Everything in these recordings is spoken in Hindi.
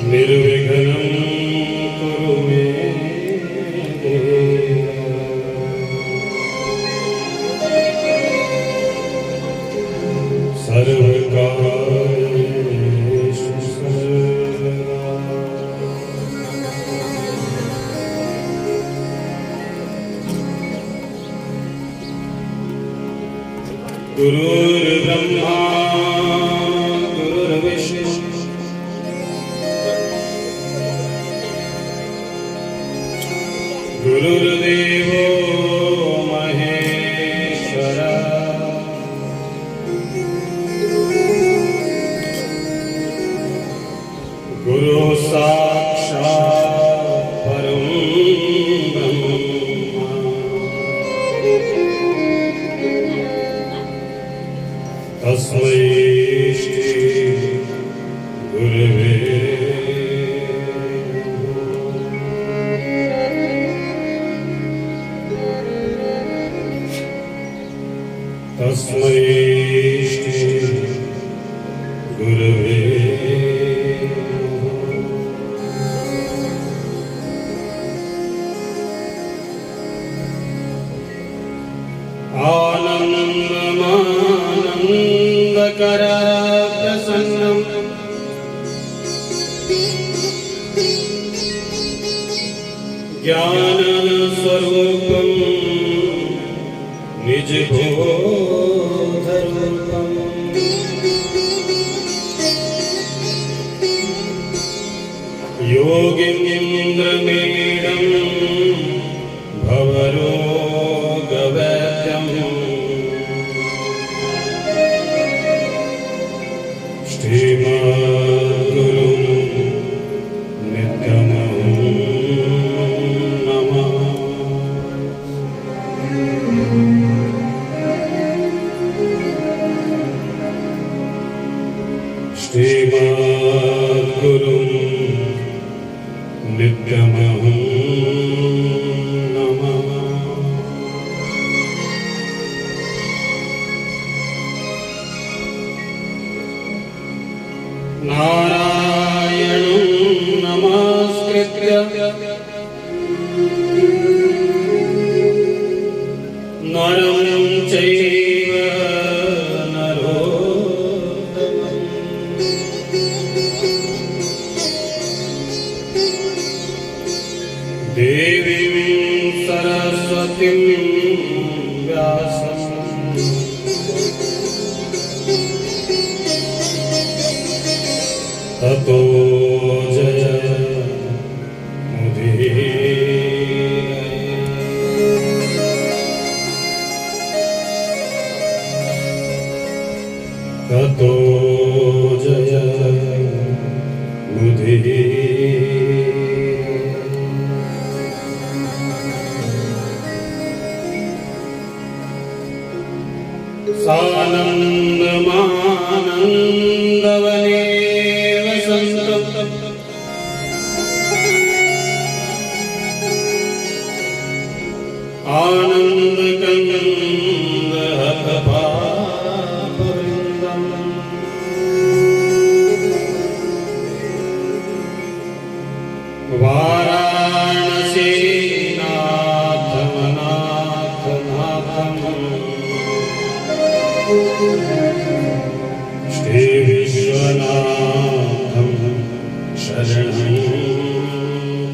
निर्विघ्नं कुरु मे देव। सर्वकार्येषु सर्वदा गुरुर्ब्रह्मा गुरुर्विष्णु गुरुर्देवो महेश्वरः गुरु साक्षात् परं ब्रह्म तस्मै श्री गुरवे तस्मै श्री गुरवे आनन्दमानन्दकर प्रसन्नं ज्ञानस्वरूपं निजबोधरूपं योगीन्द्रमीडं भवरोगवैद्यं श्रीमद्गुरुं नित्यमहं नमामि। श्रीमद्गुरुं नित्यमहं नमामि। नारायणं नमस्कृत्य नरं चैव नरोत्तमं देवीं सरस्वतीं व्यासं ततो जयमुदीरये। ततो जयमुदीरये। सानन्दमानन्दवने वसन्तं आनन्दकन्दहतपापवृन्दं वाराणसीनाथमनाथनाथं श्रीविश्वनाथं शरणं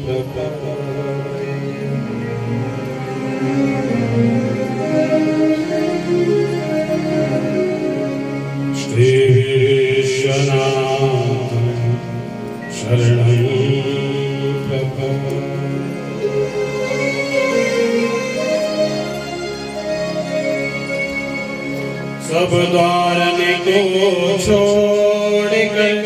प्रपद्ये। श्रीविश्वनाथं शरणं प्रपद्ये। सब द्वारको छोड़कर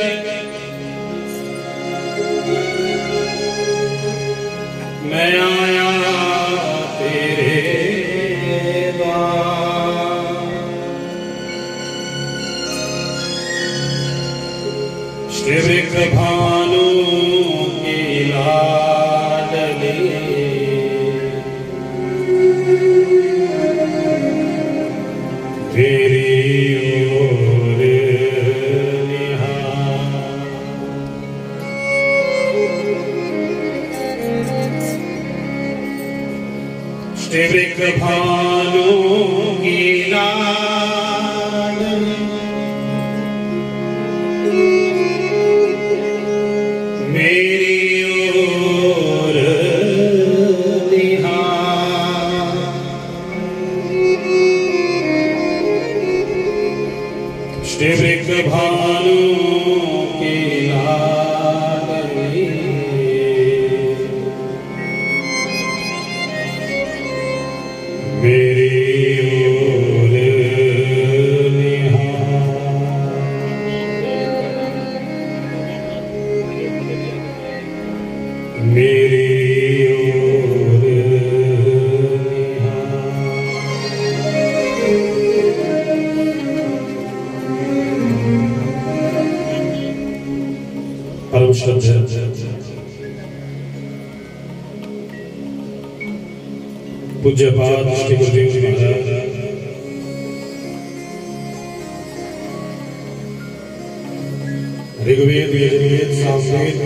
मैं आया तेरे द्वार। श्री विग्रभानु की लाडली तेरी ओर निहार। अष्टवृक्ष भानु की लाडली मेरी ओर निहार। अष्टवृक्ष भानु की लाडली मेरी ओर निहार। मेरी ओर निहार। परम श्रद्धेय पूज्यपाद श्री गुरुदेव जी महाराज ऋग्वेद यजुर्वेद सामवेद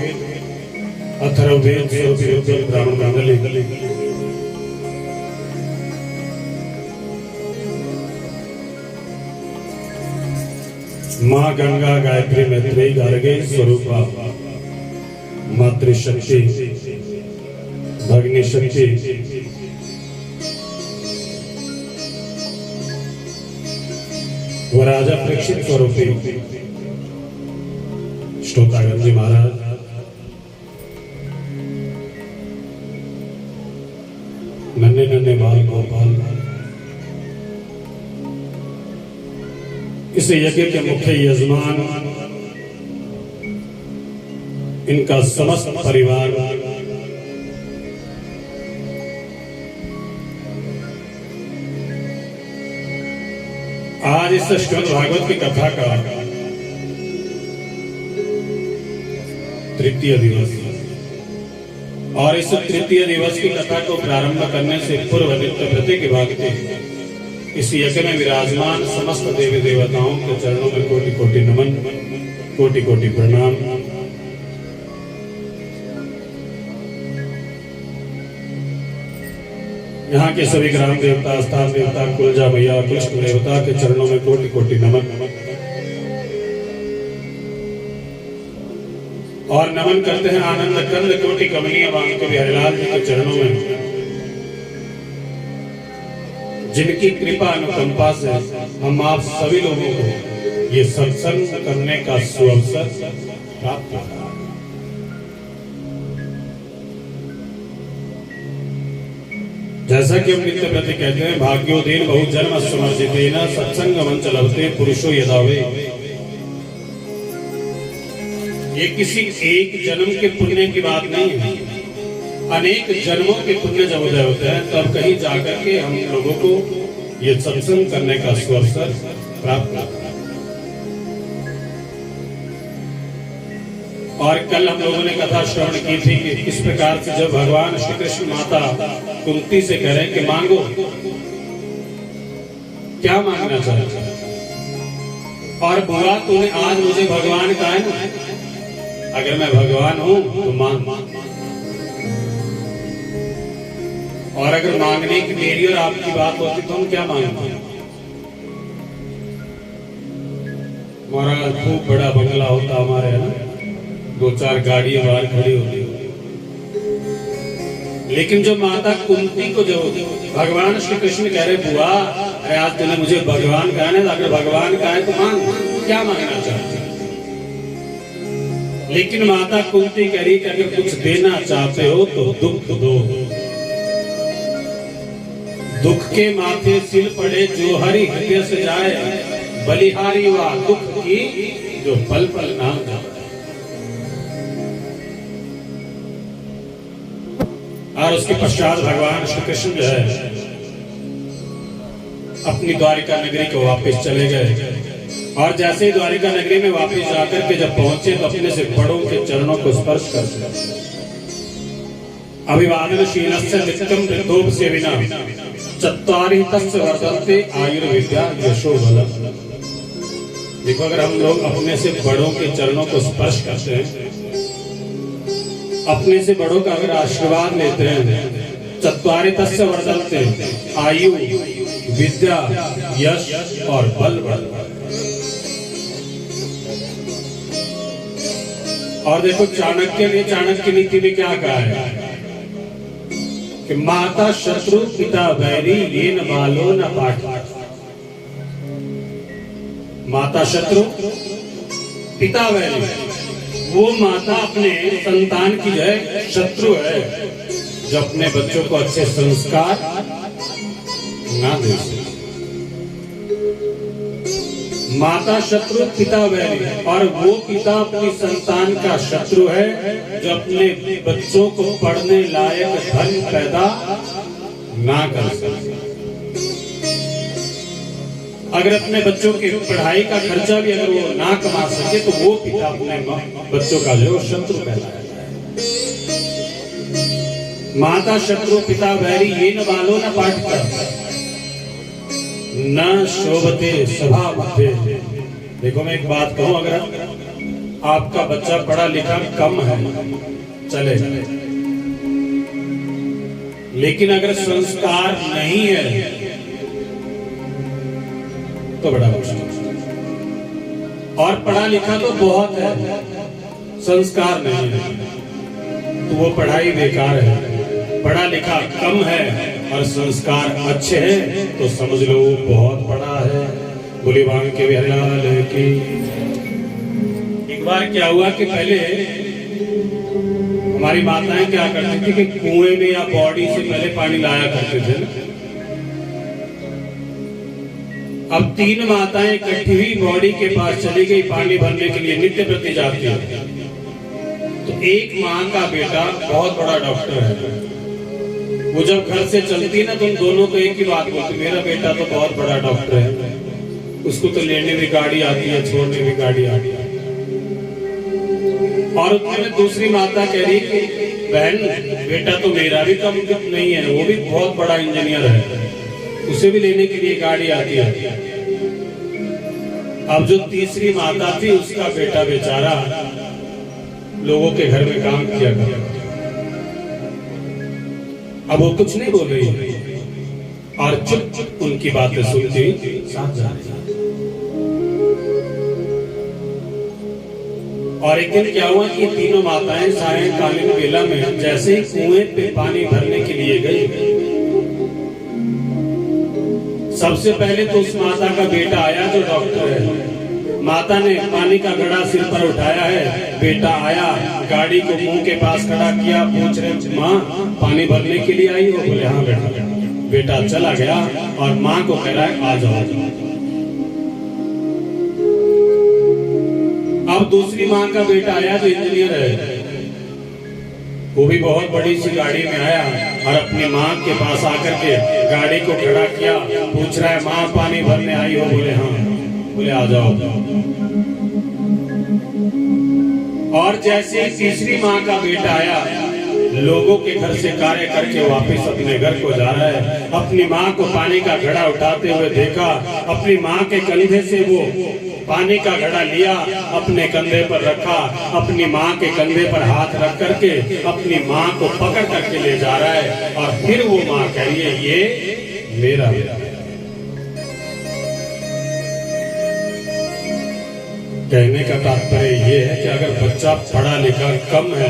अथर्ववेद स्वरवेद ब्राह्मण मंडली माँ गंगा गायत्री मैत्रेयी गार्गे स्वरूपा मातृशक्ति भगिनी शक्ति वो राजा परीक्षित स्वरूपी श्रोतागण जी महाराज नन्हे नन्हे बाल गोपाल इस यज्ञ के मुख्य यजमान इनका समस्त परिवार आज इस श्रीमद् भागवत की कथा का तृतीय दिवस और इस तृतीय दिवस की कथा को प्रारंभ करने से पूर्व नित्य प्रत्येक भागते इस यज्ञ में विराजमान समस्त देवी देवताओं के चरणों में कोटि कोटि नमन कोटि कोटि प्रणाम। यहाँ के सभी ग्राम देवता स्थान देवता कुलजा मैया कृष्ण देवता के चरणों में कोटि कोटि नमन और नमन करते हैं आनंद कंद कोटि कमनीय वांग कवि हरिलाल जी के चरणों में जिनकी कृपा अनुकंपा से हम आप सभी लोगों को ये सत्संग करने का सुअवसर प्राप्त हुआ। जैसा कि हम नित्य प्रति कहते हैं भाग्योदीन बहुजन्म समर्जितेन सत्संग मंच लभते पुरुषो यदावे। ये किसी एक जन्म के पुण्य की बात नहीं है, अनेक जन्मों के पुण्य जब उदय होते हैं तब कहीं जाकर के हम लोगों को ये सत्संग करने का अवसर प्राप्त होता है। और कल हम लोगों ने कथा श्रवण की थी कि किस प्रकार से जब भगवान श्री कृष्ण माता कुंती से कह रहे हैं कि मांगो, क्या मांगना चाहते हो? और बुआ तूने आज मुझे भगवान कहा है ना, अगर मैं भगवान हूं तो मांग। और अगर मांगने की मेरी और आपकी बात होती तो हम क्या मांगते? महाराज खूब बड़ा बंगला होता हमारे, है ना, 2-4 गाड़ियां बाहर खड़ी होती, लेकिन जो माता कुंती को जो भगवान श्री कृष्ण कह रहे बुआ अरे आज तूने मुझे भगवान कहा है, अगर भगवान कहा है तो मांग, क्या मांगना चाहते? लेकिन माता कुंती कह रही कि अगर कुछ देना चाहते हो तो दुख दो। दुख के माथे सिल पड़े जो हरि हृदय से जाए, बलिहारी वा दुख की जो पल पल नाम जाए। और उसके पश्चात भगवान श्री कृष्ण जो है अपनी द्वारिका नगरी को वापस चले गए। और जैसे ही द्वारिका नगरी में वापस जाकर के जब पहुंचे तो अपने से बड़ों के चरणों को स्पर्श करते अभिवादनशीलस्य नित्यं वृद्धोपसेविना चत्वारि तस्य वर्धन्ते आयुर्विद्या यशो बलम्। देखो, अगर हम लोग अपने से बड़ों के चरणों को स्पर्श करते हैं, अपने से बड़ों का अगर आशीर्वाद लेते हैं चत्वारि तस्य वर्धन्ते आयु विद्या यश और बल। और देखो चाणक्य नीति में क्या कहा है कि माता शत्रु पिता वैरी ये न बालो न पाठ। माता शत्रु पिता वैरी, वो माता अपने संतान की जो है शत्रु है, जो अपने बच्चों को अच्छे संस्कार ना दे सके। माता शत्रु पिता वैरी, और वो पिता अपनी संतान का शत्रु है जो अपने बच्चों को पढ़ने लायक धन पैदा ना कर सके। अगर अपने बच्चों की पढ़ाई का खर्चा भी अगर वो ना कमा सके तो वो पिता अपने बच्चों का जो शत्रु कहलाता है। माता शत्रु पिता वैरी ये न बालो न पाठकर न शोभते सभा मध्य। देखो मैं एक बात कहूं, अगर आपका बच्चा पढ़ा लिखा कम है चले, लेकिन अगर संस्कार नहीं है तो बड़ा मुश्किल। और पढ़ा लिखा तो बहुत है, संस्कार नहीं है तो वो पढ़ाई बेकार है। पढ़ा लिखा कम है और संस्कार अच्छे हैं तो समझ लो वो बहुत बड़ा है। बोली भांग के बिहार की। एक बार क्या हुआ कि पहले हमारी माताएं क्या करती थी कि कुएं में या बॉडी से पहले पानी लाया करते थे। अब 3 माताएं इकट्ठी हुई बॉडी के पास चली गई पानी भरने के लिए, नित्य प्रति जाती है। तो एक माँ का बेटा बहुत बड़ा डॉक्टर है, वो जब घर से चलती ना तो उन दोनों को एक ही बात बोलती, मेरा बेटा तो बहुत बड़ा डॉक्टर है, उसको तो लेने भी गाड़ी आती है, छोड़ने भी गाड़ी आती है। और उतने में दूसरी माता कह रही कि बहन बेटा तो मेरा भी कम नहीं है, वो भी बहुत बड़ा इंजीनियर है, उसे भी लेने के लिए गाड़ी आती है। अब जो तीसरी माता थी उसका बेटा बेचारा लोगों के घर में काम किया करता, अब वो कुछ नहीं बोल रही और चुप चुप उनकी बातें सुनती साथ जा रही। और एक दिन क्या हुआ कि तीनों माताएं सायंकालीन बेला में जैसे ही कुएं पे पानी भरने के लिए गई, सबसे पहले तो उस माता का बेटा आया जो डॉक्टर है। माता ने पानी का घड़ा सिर पर उठाया है, बेटा आया, गाड़ी को मुंह के पास खड़ा किया, पूछ रहे माँ पानी भरने के लिए आई हो? बोले हाँ बेटा। बेटा चला गया और माँ को कह रहा है आ जाओ। अब दूसरी माँ का बेटा आया जो इंजीनियर है, वो भी बहुत बड़ी सी गाड़ी में आया और अपनी माँ के पास आकर के गाड़ी को खड़ा किया, पूछ रहा है माँ पानी भरने आई हो? बोले हाँ। बोले आ जाओ। और जैसे ही तीसरी माँ का बेटा आया, लोगों के घर से कार्य करके वापस अपने घर को जा रहा है, अपनी माँ को पानी का घड़ा उठाते हुए देखा, अपनी माँ के कंधे से वो पानी का घड़ा लिया, अपने कंधे पर रखा, अपनी माँ के कंधे पर हाथ रख करके अपनी माँ को पकड़ करके ले जा रहा है। और फिर वो माँ कह रही है ये मेरा बेटा। कहने का तात्पर्य ये है कि अगर बच्चा पढ़ा लिखा कम है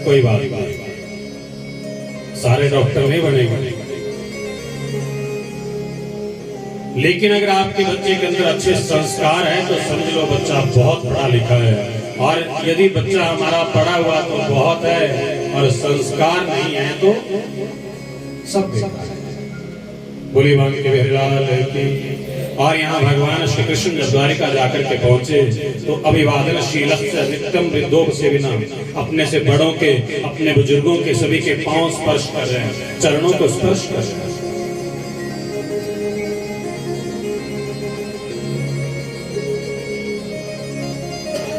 कोई बात नहीं, सारे डॉक्टर नहीं बनेंगे, लेकिन अगर आपके बच्चे के अंदर अच्छे संस्कार हैं तो समझ लो बच्चा बहुत पढ़ा लिखा है। और यदि बच्चा हमारा पढ़ा हुआ तो बहुत है और संस्कार नहीं है तो सब बेकार है। बोली भांग के बिहार की। और यहाँ भगवान श्री कृष्ण जब द्वारिका जाकर के पहुंचे तो अभिवादन शीलक से नित्यम वृद्धों से बिना अपने से बड़ों के, अपने बुजुर्गों के सभी के पांव स्पर्श कर रहे हैं, चरणों को स्पर्श कर रहे हैं।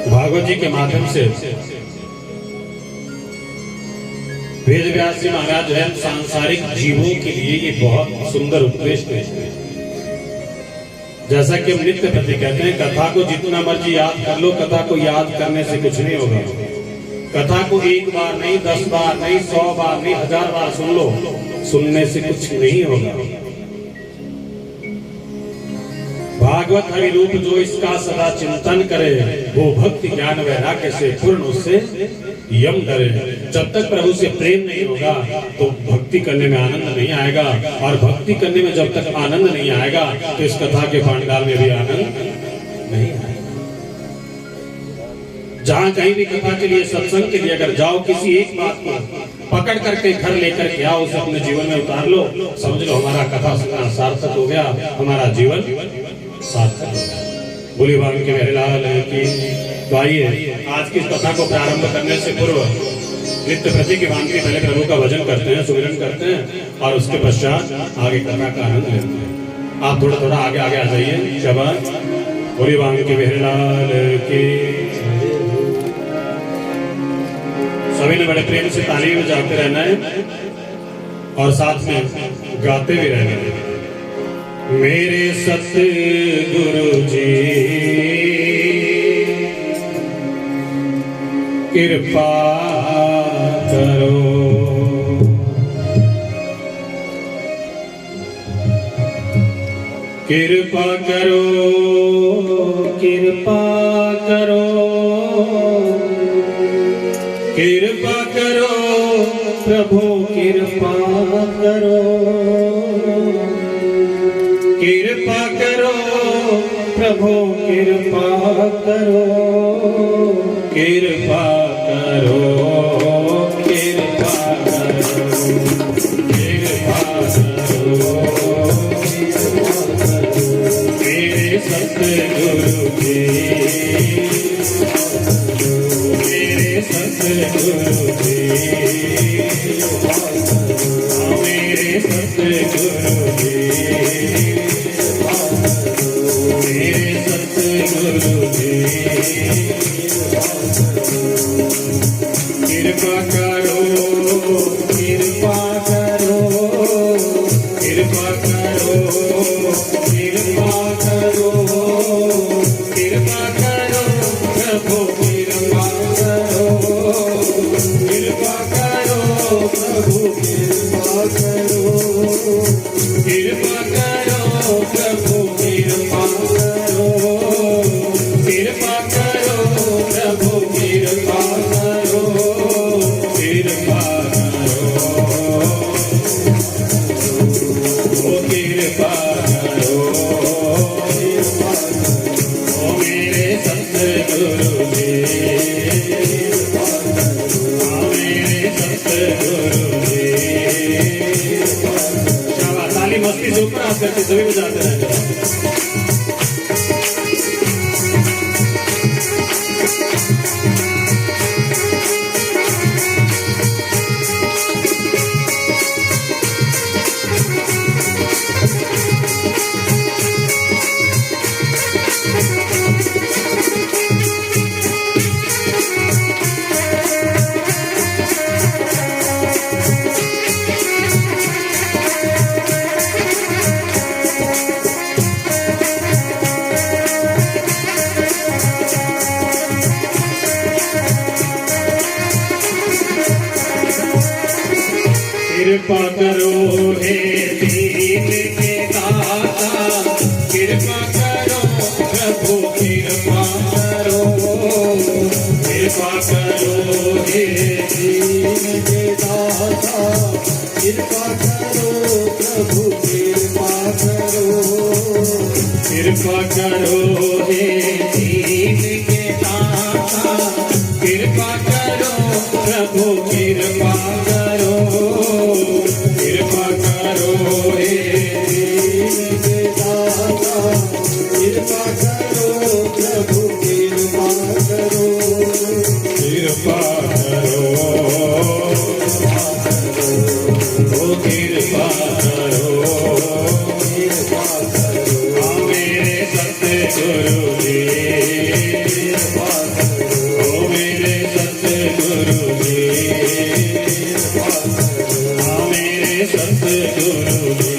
भागवत जी के माध्यम से वेद व्यास जी महाराज जो है सांसारिक जीवों के लिए ये बहुत सुंदर उपदेश देते हैं। जैसा कि हम नित्य प्रति कहते हैं, कथा को जितना मर्जी याद कर लो, कथा को याद करने से कुछ नहीं होगा। कथा को एक बार नहीं, 10 बार नहीं, 100 बार नहीं, 1000 बार सुन लो, सुनने से कुछ नहीं होगा। भागवत हरि रूप जो इसका सदा चिंतन करे, वो भक्ति ज्ञान वैराग्य से पूर्ण उससे यम करे। जब तक प्रभु से प्रेम नहीं होगा तो भक्ति करने में आनंद नहीं आएगा, और भक्ति करने में जब तक आनंद नहीं आएगा तो इस कथा के पांडाल में भी आनंद नहीं आएगा। जहां कहीं भी कथा के लिए, सत्संग के लिए अगर जाओ, किसी एक बात को पकड़ करके घर लेकर के आओ, उसे अपने जीवन में उतार लो, समझ लो हमारा कथा सुनना सार्थक हो गया, हमारा जीवन सार्थक हो गया। बोली बाबा के मेरे लाल की। तो आइए आज की कथा को प्रारंभ करने से पूर्व नित्य प्रति की भांति पहले प्रभु का भजन करते हैं, सुमिरन करते हैं, और उसके पश्चात आगे कथा का आनंद लेते हैं। आप थोड़ा थोड़ा आगे आगे आ जाइए। शबाश। बोली बाबा के मेरे लाल की। सभी ने बड़े प्रेम से ताली बजाते रहना है और साथ में गाते भी रहना है। मेरे सतगुरु जी कृपा करो, कृपा करो, कृपा करो, कृपा करो प्रभु, कृपा करो, कृपा करो प्रभु, कृपा करो, कृपा करो, कृपा करो, कृपा करो। मेरे सतगुरु जी, मेरे सतगुरु जी, मेरे सतगुरु जी, मेरे सतगुरु जी, कृपा करो, कृपा करो, कृपा करो, कृपा करो, कृपा करो प्रभु, कृपा करो, कृपा करो प्रभु, कृपा करो, कृपा करो प्रभु, कृपा करो, कृपा करो प्रभु, कृपा करो, कृपा करो, ओ कृपा करो, ओ मेरे सतगुरु जी, मेरे सतगुरु जी। शाबाश। ताली मस्ती से ऊपर हाथ करके सभी बजाते रहते। कृपा करो हे दीन के दाता, कृपा करो प्रभु, कृपा करो, कृपा करो हे दीन के दाता, कृपा करो प्रभु, कृपा करो, कृपा करो हे दीन के दाता, कृपा करो प्रभु, कृपा करो, कृपा करो हे दीन के दाता, कृपा करो प्रभु, कृपा करो, कृपा करो, ओ कृपा करो, कृपा करो। मेरे सतगुरु जी, ओ मेरे सतगुरु जी, मेरे सतगुरु जी।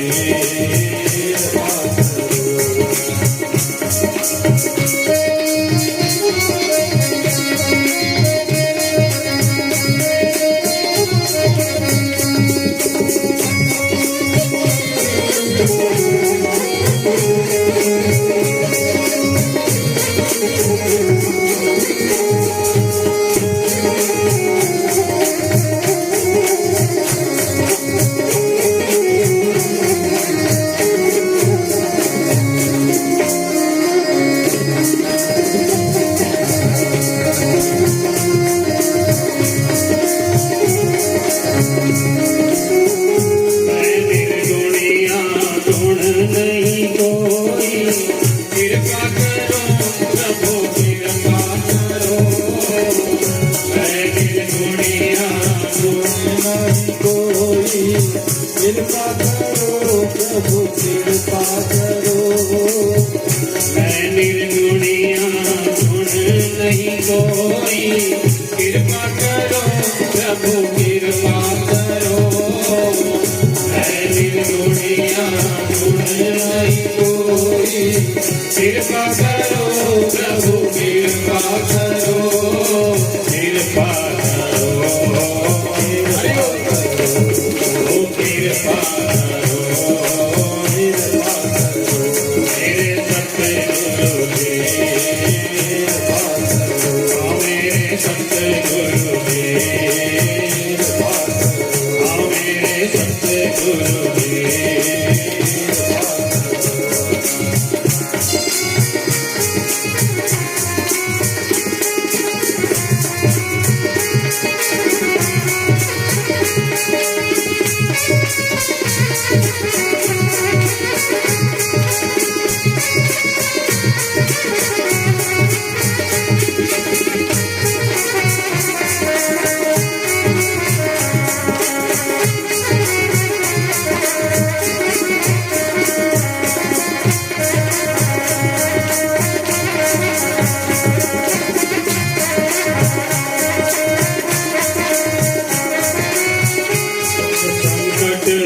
कृपा करो प्रभु कृपा करो, मैं निर्गुणिया गुण नहीं कोई, कृपा करो प्रभु कृपा करो, कृपा करो कृपा करो, मेरे सतगुरु जी, मेरे सतगुरु जी, मेरे सतगुरु जी।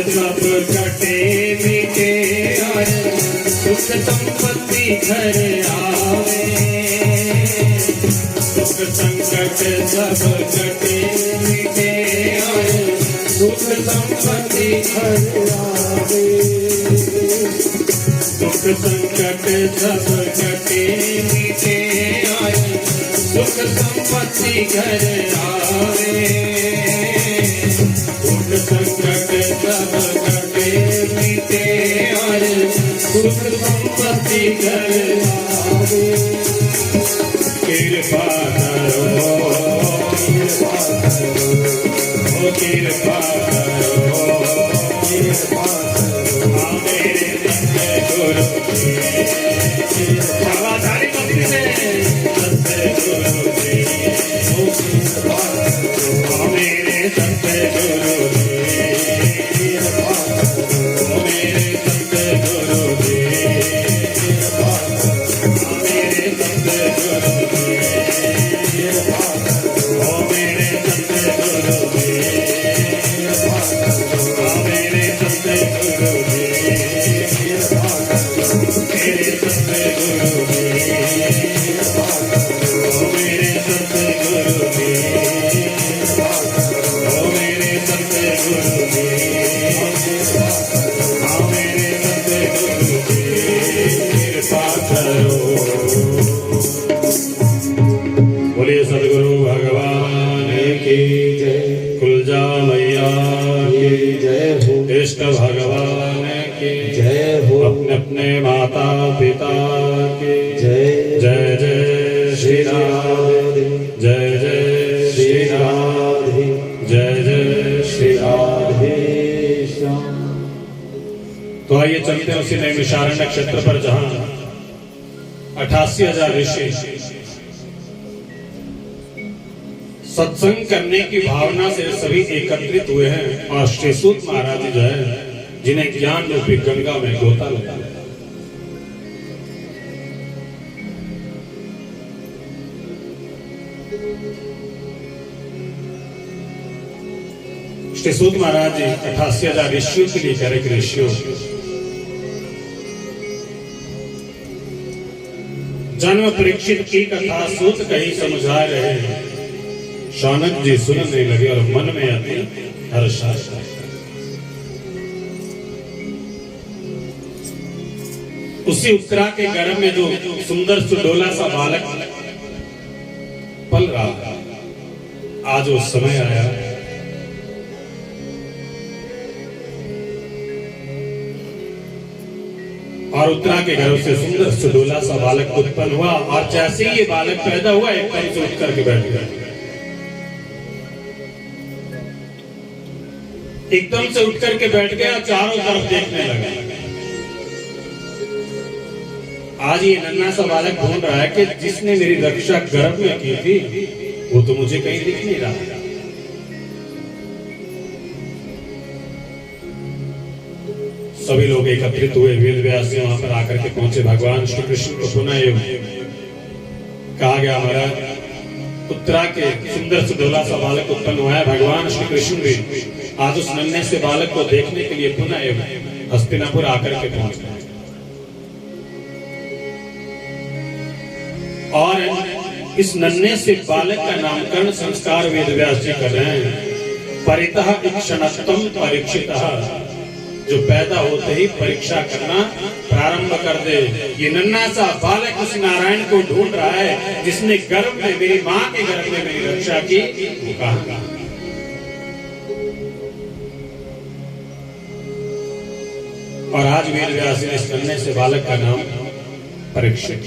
सब कटे मिटे और सुख संपत्ति घर आवे, सुख संकट सब कटे मिटे और सुख संपत्ति घर आवे, सुख संकट सब कटे मिटे और सुख संपत्ति घर आवे, सुख संकट सब कटे मिटे और सुख संपत्ति घर आवे, कृपा करो कृपा करो, मेरे सतगुरु जी, आवाज़ से सतगुरु जी, मेरे सतगुरु जी, मेरे सतगुरु जी, मेरे सतगुरु जी, मेरे सतगुरु जी, मेरे सतगुरु जी, मेरे सतगुरु जी, मेरे सतगुरु जी, मेरे सतगुरु जी, मेरे सतगुरु जी, कृपा करो। बोलिए सतगुरु भगवान की जय, कुलजा मैया की जय हो, इष्ट भगवान की जय हो, अपने अपने माता पिता की जय, जय जय श्री राधे, जय जय श्री राधे, जय जय श्री राधे श्याम। तो आइए चलते हैं उसी नैमिषारण्य क्षेत्र पर जहां 88,000 ऋषि सत्संग करने की भावना से सभी एकत्रित हुए हैं और श्री सूत महाराज जो है जिन्हें ज्ञान रूपी गंगा में गोता लगा। श्री सूत महाराज जी 88,000 ऋषियों के लिए कह रहे ऋषियों, जन्म परीक्षित की कथा सूत कहीं समझा रहे हैं, शौनक जी सुनने लगे और मन में आती हर्ष। उसी उत्तरा के गर्भ में जो सुंदर सुडोला सा बालक पल रहा, आज वो समय आया और उत्तरा के गर्भ से सुंदर सुडोला सा बालक उत्पन्न हुआ और जैसे ही ये बालक पैदा हुआ एकदम से उठ करके बैठ गया, एकदम से उठ करके बैठ गया, चारों तरफ देखने लगा। आज ये नन्हा सा बालक ढूंढ रहा है कि जिसने मेरी रक्षा गर्भ में की थी वो तो मुझे कहीं दिख नहीं रहा। सभी लोग एकत्रित हुए, वेद व्यास जी वहां पर आकर के पहुंचे। भगवान श्री कृष्ण को पुनः कहा गया, महाराज उत्तरा के सुंदर सुडोला सा बालक उत्पन्न हुआ है। भगवान श्री कृष्ण भी आज उस नन्हे से बालक को देखने के लिए पुनः हस्तिनापुर आकर के पहुंच गए। और इस नन्हे से बालक का नामकरण संस्कार वेदव्यास जी कर रहे हैं। परितः इक्षणत्वम परीक्षितः, जो पैदा होते ही परीक्षा करना प्रारंभ कर दे। ये नन्हा सा बालक उस नारायण को ढूंढ रहा है जिसने गर्भ में, मेरी मां के गर्भ में मेरी रक्षा की। वो कहा और आज वेदव्यास ने इस नन्हे से बालक का नाम परीक्षित।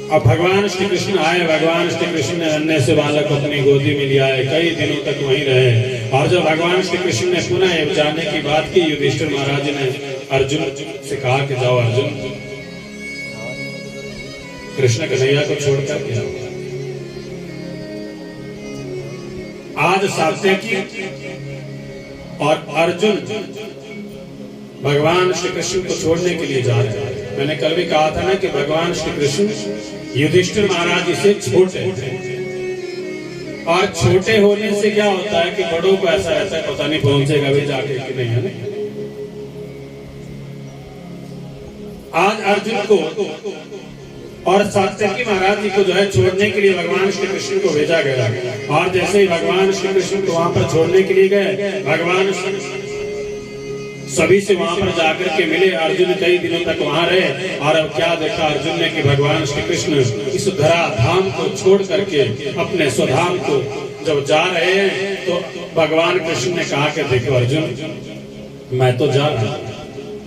अब भगवान श्री कृष्ण आए। भगवान श्री कृष्ण ने नन्हे से बालक को अपनी गोदी में लिया है। कई दिनों तक वहीं रहे। और जब भगवान श्री कृष्ण ने पुनः ये जाने की बात की, युधिष्ठिर महाराज ने अर्जुन से कहा कि जाओ अर्जुन, कृष्ण कन्हैया को छोड़कर गया। आज सात्यकी और अर्जुन भगवान श्री कृष्ण को छोड़ने के लिए जा रहे हैं। मैंने कल भी कहा था ना कि भगवान श्री कृष्ण युधिष्ठिर महाराज जी से छोटे थे। और छोटे होने से क्या होता है कि बड़ों को ऐसा रहता है पता नहीं पहुंचेगा भी जाके कि नहीं, है ना। आज अर्जुन को और सात्यकी महाराज जी को जो है छोड़ने के लिए भगवान श्री कृष्ण को भेजा गया। और जैसे ही भगवान श्री कृष्ण को वहां पर छोड़ने के लिए गए, भगवान सभी से वहां पर जाकर के मिले। अर्जुन कई दिनों तक वहां रहे। और अब क्या देखा अर्जुन ने कि भगवान श्री कृष्ण इस धरा धाम को छोड़ करके अपने स्वधाम को जब जा रहे हैं, तो भगवान कृष्ण ने कहा कि देखो अर्जुन, मैं तो जा रहा हूं,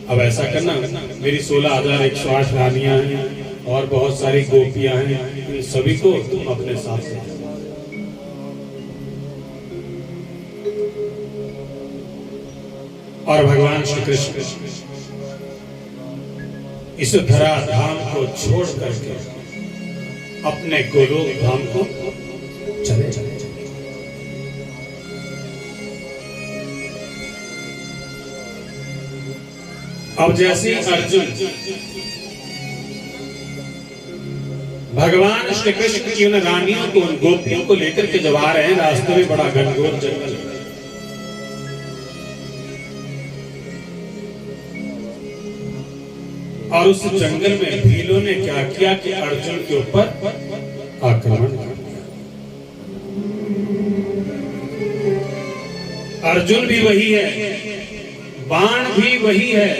अब ऐसा करना, मेरी 16,108 रानियां हैं और बहुत सारी गोपियां हैं, इन सभी को तुम अपने साथ ले। और भगवान श्री कृष्ण इस धरा धाम को छोड़ करके अपने गोलोक धाम को चले चले। अब जैसे अर्जुन भगवान श्री कृष्ण की उन रानियों को, उन गोपियों को लेकर के जब आ रहे हैं, रास्ते में बड़ा घनघोर जंगल है। और उस जंगल में भीलों ने क्या किया कि अर्जुन के ऊपर आक्रमण कर दिया। अर्जुन भी वही है, बाण भी वही है।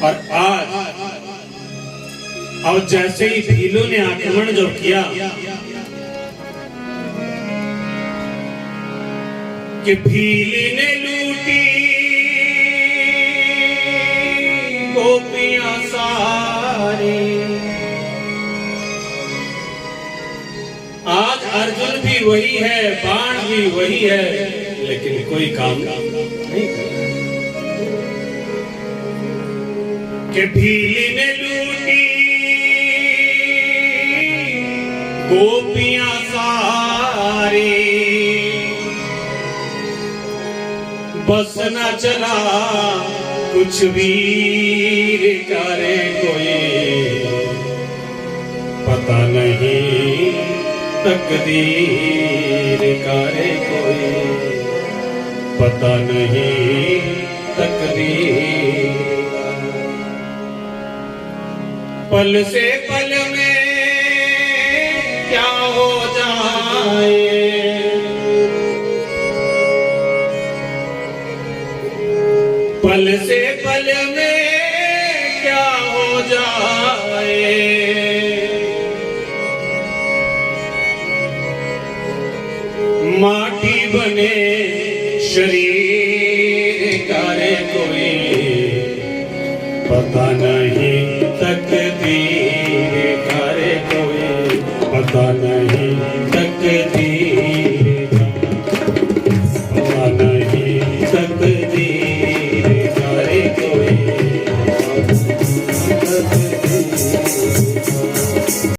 और आज अब जैसे ही भीलों ने आक्रमण जो किया कि भीली ने लूटी गोपियां सारी। आज अर्जुन भी वही है, बाण भी वही है, लेकिन कोई काम नहीं कर रहा। कि भीली ने लूटी गोपियां सारी, बस न चला कुछ वीर करे कोई, पता नहीं तकदीर करे कोई, पता नहीं तकदीर। पल से पल में क्या हो जाए, पल से पल में क्या हो जाए। माटी बने शरीर करे कोई, पता नहीं तकदीर करे कोई, पता नहीं